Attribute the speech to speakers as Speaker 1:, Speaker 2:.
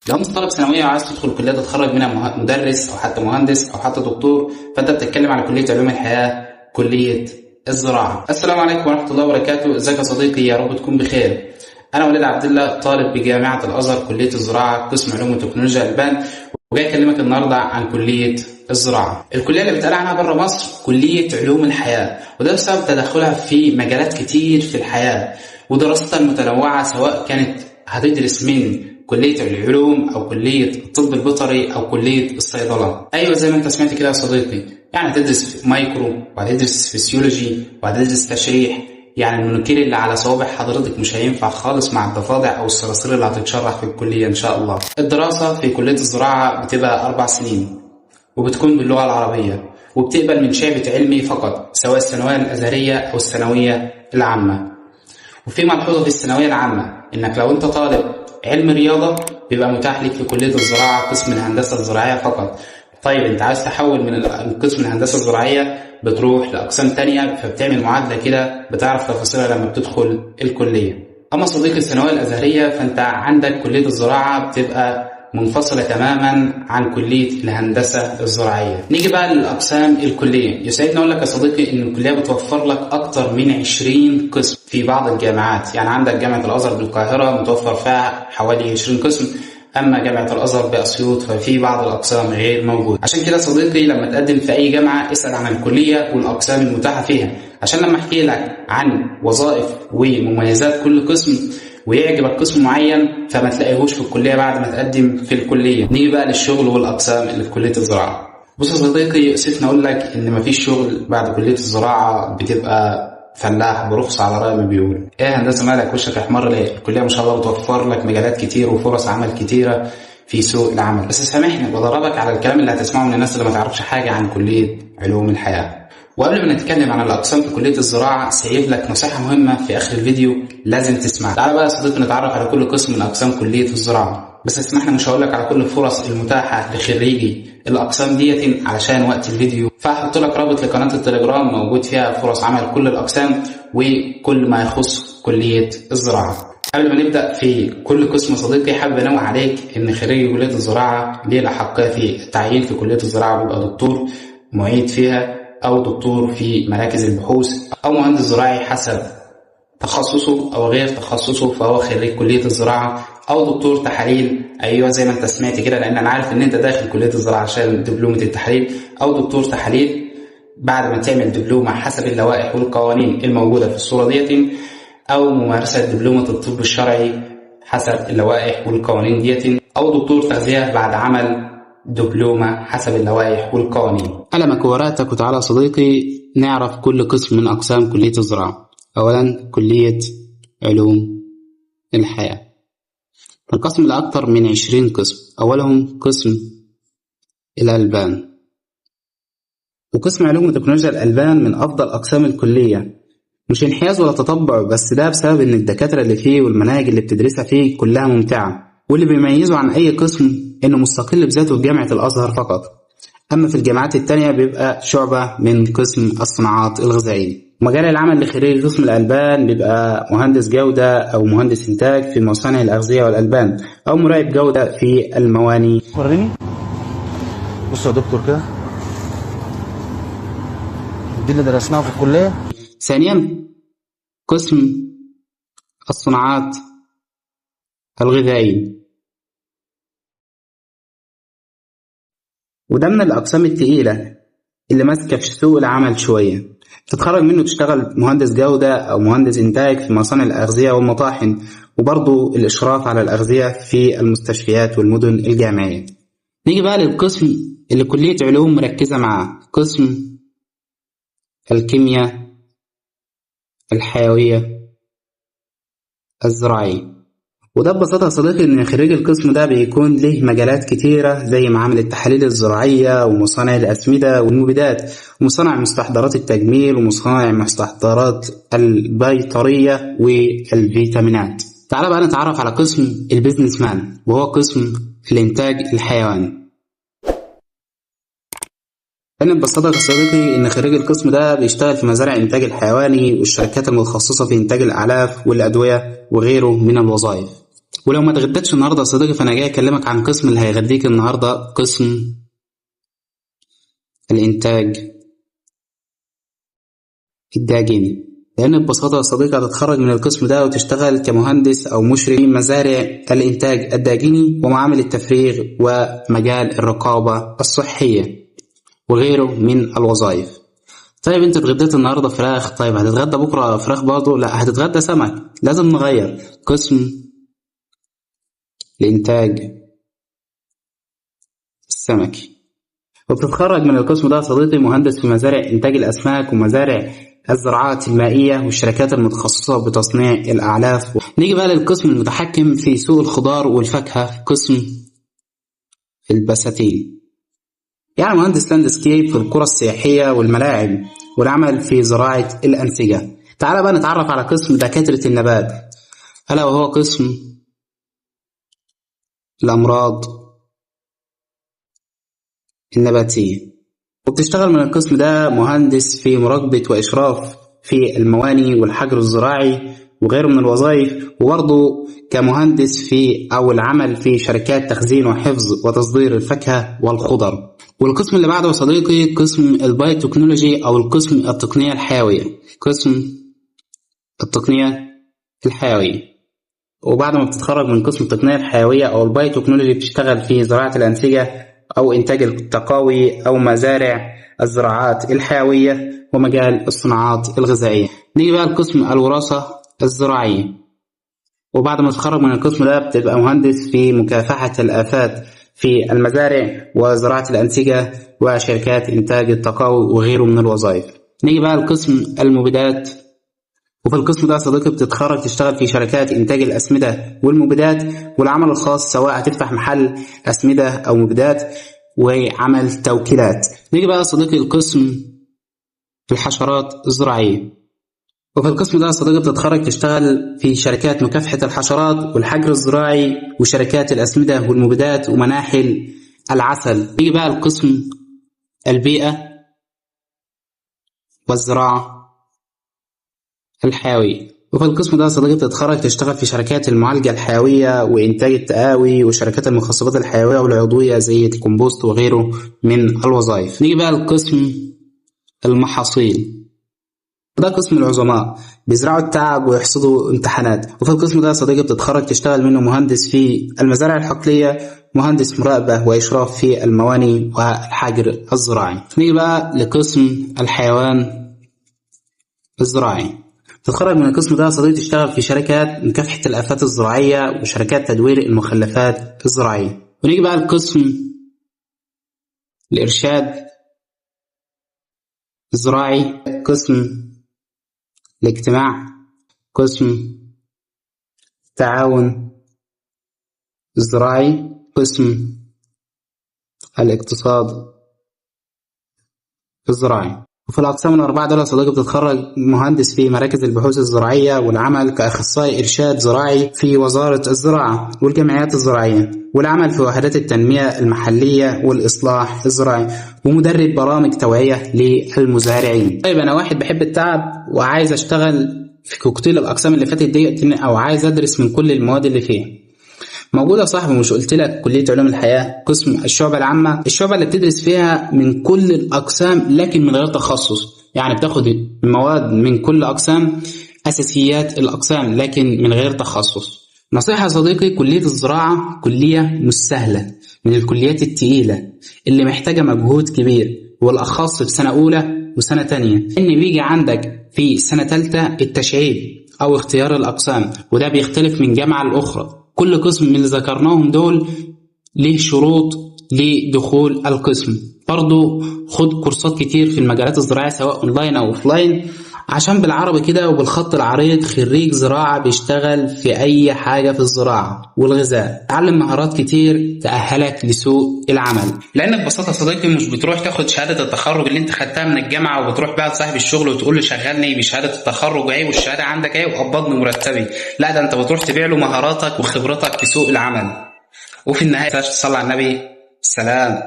Speaker 1: لو انت طالب ثانويه وعايز تدخل كليه تتخرج منها مدرس او حتى مهندس او حتى دكتور، فانت بتتكلم على كليه علوم الحياه، كليه الزراعه. السلام عليكم ورحمه الله وبركاته. ازيك يا صديقي؟ يا رب تكون بخير. انا وليد عبد الله، طالب بجامعه الازهر كليه الزراعه قسم علوم وتكنولوجيا البان، وجاي اكلمك النهارده عن كليه الزراعه. الكليه اللي بيتقال عنها بره مصر كليه علوم الحياه، وده بسبب تدخلها في مجالات كتير في الحياه ودراستها المتنوعه، سواء كانت هتدرس من كلية العلوم أو كلية الطب البيطري أو كلية الصيدلة. أيوة زي ما أنت سمعت كده يا صديقي، يعني هتدرس مايكرو وهتدرس فسيولوجي وهتدرس تشريح. يعني المونوكيل اللي على صوابع حضرتك مش هينفع خالص مع الضفادع أو الصراصير اللي هتتشرح في الكلية إن شاء الله. الدراسة في كلية الزراعة بتبقى 4 سنين وبتكون باللغة العربية، وبتقبل من شعبة علمي فقط، سواء الثانوية الأزهرية أو الثانوية العامة. وفي ملحوظة في الثانوية العامة إنك لو أنت طالب علم رياضة بيبقى متاح لك في كلية الزراعة قسم الهندسة الزراعية فقط. طيب انت عايز تحول من قسم الهندسة الزراعية، بتروح لأقسام تانية، فبتعمل معادلة كده بتعرف تفاصيلها لما بتدخل الكلية. أما صديقي الثانوية الأزهرية، فانت عندك كلية الزراعة بتبقى منفصلة تماما عن كلية الهندسة الزراعية. نيجي بقى للأقسام الكلية. يسعدني أقول لك يا صديقي إن الكلية بتوفر لك أكتر من 20 قسم في بعض الجامعات. يعني عندك جامعة الأزهر بالقاهرة متوفر فيها حوالي 20 قسم، أما جامعة الأزهر بأسيوط ففي بعض الأقسام غير موجودة. عشان كده صديقي لما تقدم في أي جامعة اسأل عن الكلية والأقسام المتاحة فيها، عشان لما أحكي لك عن وظائف ومميزات كل قسم ويعجبك قسم معين فما تلاقيهوش في الكلية بعد ما تقدم في الكلية. نيجي بقى للشغل والأقسام اللي في كلية الزراعة. بص يا صديقي، يؤسفني أقول لك إن مفيش شغل بعد كلية الزراعة، بتبقى فلاح برخص على رأي ما بيقولوا. إيه هندسة مالك وشك أحمر ليه؟ الكلية ما شاء الله بتوفر لك مجالات كتير وفرص عمل كتيرة في سوق العمل. بس سامحني وضربك على الكلام اللي هتسمعه من الناس اللي ما تعرفش حاجة عن كلية علوم الحياة. وقبل ما نتكلم عن الأقسام في كلية الزراعة، سايب لك نصيحة مهمة في آخر الفيديو لازم تسمعها. تعال بقى يا صديقي نتعرف على كل قسم من أقسام كلية الزراعة، بس اسمحنا مش هقول لك على كل الفرص المتاحة لخريجي الأقسام ديت علشان وقت الفيديو، فهحط لك رابط لقناة التليجرام موجود فيها فرص عمل كل الأقسام وكل ما يخص كلية الزراعة. قبل ما نبدأ في كل قسم صديقي، حابب انوه عليك ان خريج كلية الزراعة ليه الأحقية في التعيين في كلية الزراعة، بيبقى دكتور معيد فيها أو دكتور في مراكز البحوث أو مهندس زراعي حسب تخصصه أو غير تخصصه، فهو خريج كلية الزراعة، أو دكتور تحاليل. أيوة زي ما أنت سمعت كده، لأن أنا عارف إن أنت داخل كلية الزراعة عشان دبلومة التحاليل، أو دكتور تحاليل بعد ما تعمل دبلومة حسب اللوائح والقوانين الموجودة في الصورة ديت، أو ممارسة دبلومة الطب الشرعي حسب اللوائح والقوانين ديت، أو دكتور تغذية بعد عمل دبلومة حسب اللوائح والقوانين. قلمك وورقتك وتعالى صديقي نعرف كل قسم من أقسام كلية الزراعة. أولا كلية علوم الحياة، القسم لأكثر من 20 قسم. أولهم قسم الألبان، وقسم علوم وتكنولوجيا الألبان من أفضل أقسام الكلية، مش انحياز ولا تطبع، بس ده بسبب إن الدكاترة اللي فيه والمناهج اللي بتدرسها فيه كلها ممتعة، واللي بيميزه عن أي قسم إنه مستقل بذاته في جامعة الأزهر فقط. أما في الجامعات التانية بيبقى شعبة من قسم الصناعات الغذائية. مجال العمل لخريج قسم الألبان بيبقى مهندس جودة أو مهندس إنتاج في مصانع الأغذية والألبان، أو مراقب جودة في المواني.
Speaker 2: وريني. بص يا دكتور كده، دي اللي درسناها في الكلية.
Speaker 1: ثانيا قسم الصناعات الغذائية، وده من الأقسام التقيلة اللي ماسكة في سوق العمل شوية. تتخرج منه تشتغل مهندس جودة أو مهندس إنتاج في مصانع الأغذية والمطاحن، وبرضو الإشراف على الأغذية في المستشفيات والمدن الجامعية. نيجي بقى للقسم اللي كلية علوم مركزة معاه، قسم الكيمياء الحيوية الزراعية. وده ببساطة يا صديقي إن خريج القسم ده بيكون له مجالات كتيرة زي معامل التحاليل الزراعية ومصانع الأسمدة والمبيدات ومصانع مستحضرات التجميل ومصانع مستحضرات البيطرية والفيتامينات. تعال بقى نتعرف على قسم البيزنس مان، وهو قسم الإنتاج الحيواني. أنا ببساطة يا صديقي إن خريج القسم ده بيشتغل في مزارع الإنتاج الحيواني والشركات المتخصصة في إنتاج الأعلاف والأدوية وغيره من الوظائف. ولو ما اتغديتش النهارده يا صديقي فانا جاي اكلمك عن قسم اللي هيغديك النهارده، قسم الانتاج الداجيني. لان ببساطه يا صديقي هتتخرج من القسم ده وتشتغل كمهندس او مشرف في مزارع الانتاج الداجيني ومعامل التفريغ ومجال الرقابه الصحيه وغيره من الوظائف. طيب انت اتغديت النهارده فراخ، طيب هتتغدى بكره فراخ برضه؟ لا، هتتغدى سمك. لازم نغير قسم الانتاج السمكي. وبتتخرج من القسم ده يا صديقي مهندس في مزارع إنتاج الأسماك ومزارع الزراعات المائية والشركات المتخصصة بتصنيع الأعلاف. نيجي بقى للقسم المتحكم في سوق الخضار والفاكهة، قسم البساتين. يعني مهندس لاندسكيب في القرى السياحية والملاعب والعمل في زراعة الأنسجة. تعال بقى نتعرف على قسم دكاترة النبات، ألا وهو قسم الأمراض النباتية. وبتشتغل من القسم ده مهندس في مراقبة وإشراف في المواني والحجر الزراعي وغيره من الوظائف، وبرضه كمهندس في أو العمل في شركات تخزين وحفظ وتصدير الفاكهة والخضر. والقسم اللي بعده يا صديقي قسم البايوتكنولوجي أو القسم التقنية الحيوية، قسم التقنية الحيوية. وبعد ما بتتخرج من قسم التقنية الحيوية أو البايوتكنولوجي بتشتغل في زراعة الأنسجة أو إنتاج التقاوي أو مزارع الزراعات الحيوية ومجال الصناعات الغذائية. نيجي بقى لقسم الوراثة الزراعية. وبعد ما تتخرج من القسم ده بتبقى مهندس في مكافحة الآفات في المزارع وزراعة الأنسجة وشركات إنتاج التقاوي وغيره من الوظائف. نيجي بقى لقسم المبيدات. وفي القسم ده يا صديقي بتتخرج تشتغل في شركات إنتاج الأسمدة والمبيدات والعمل الخاص، سواء هتفتح محل أسمدة أو مبيدات وعمل توكيلات. نيجي بقى يا صديقي القسم الحشرات الزراعية. وفي القسم ده يا صديقي بتتخرج تشتغل في شركات مكافحة الحشرات والحجر الزراعي وشركات الأسمدة والمبيدات ومناحل العسل. نيجي بقى القسم البيئة والزراعة الحيوية. وفي القسم ده يا صديقي بتتخرج تشتغل في شركات المعالجة الحيوية وإنتاج التقاوي وشركات المخصبات الحيوية والعضوية زي الكمبوست وغيره من الوظائف. نيجي بقى لقسم المحاصيل. ده قسم العظماء، بيزرعوا التعب ويحصدوا امتحانات. وفي القسم ده يا صديقي بتتخرج تشتغل منه مهندس في المزارع الحقلية، مهندس مراقبة وإشراف في المواني والحجر الزراعي. نيجي بقى لقسم الحيوان الزراعي. تتخرج من القسم ده يا صديقي تشتغل في شركات مكافحة الآفات الزراعية وشركات تدوير المخلفات الزراعية. ونيجي بقى لقسم الإرشاد الزراعي، قسم الاجتماع، قسم التعاون الزراعي، قسم الاقتصاد الزراعي. وفي الأقسام الأربعة دول يا صديقي بتتخرج مهندس في مراكز البحوث الزراعية والعمل كأخصائي إرشاد زراعي في وزارة الزراعة والجمعيات الزراعية والعمل في وحدات التنمية المحلية والإصلاح الزراعي ومدرب برامج توعية للمزارعين. طيب أنا واحد بحب التعب وعايز أشتغل في كوكتيل الأقسام اللي فاتت دي أو عايز أدرس من كل المواد اللي فيها. موجودة صاحبي، مش قلت لك كلية علوم الحياة قسم الشعبة العامة، الشعبة اللي بتدرس فيها من كل الأقسام لكن من غير تخصص، يعني بتاخد مواد من كل أقسام أساسيات الأقسام لكن من غير تخصص. نصيحة يا صديقي، كلية الزراعة كلية مش سهلة، من الكليات التقيلة اللي محتاجة مجهود كبير، والأخص في سنة أولى وسنة تانية، إن بيجي عندك في سنة تالتة التشعيب أو اختيار الأقسام، وده بيختلف من جامعة لأخرى. كل قسم من اللي ذكرناهم دول ليه شروط لدخول القسم. برضو خد كورسات كتير في المجالات الزراعية سواء اونلاين او اوفلاين، عشان بالعربي كده وبالخط العريض خريج زراعة بيشتغل في اي حاجة في الزراعة والغذاء. تعلم مهارات كتير تأهلك لسوق العمل، لانك ببساطة صديقي مش بتروح تاخد شهادة التخرج اللي انت خدتها من الجامعة وبتروح بقى لصاحب الشغل وتقول له شغلني بشهادة التخرج اهي والشهادة عندك اهي وقبضني مرتبي. لا، ده انت بتروح تبيع له مهاراتك وخبرتك في سوق العمل. وفي النهاية تصلي على النبي. سلام.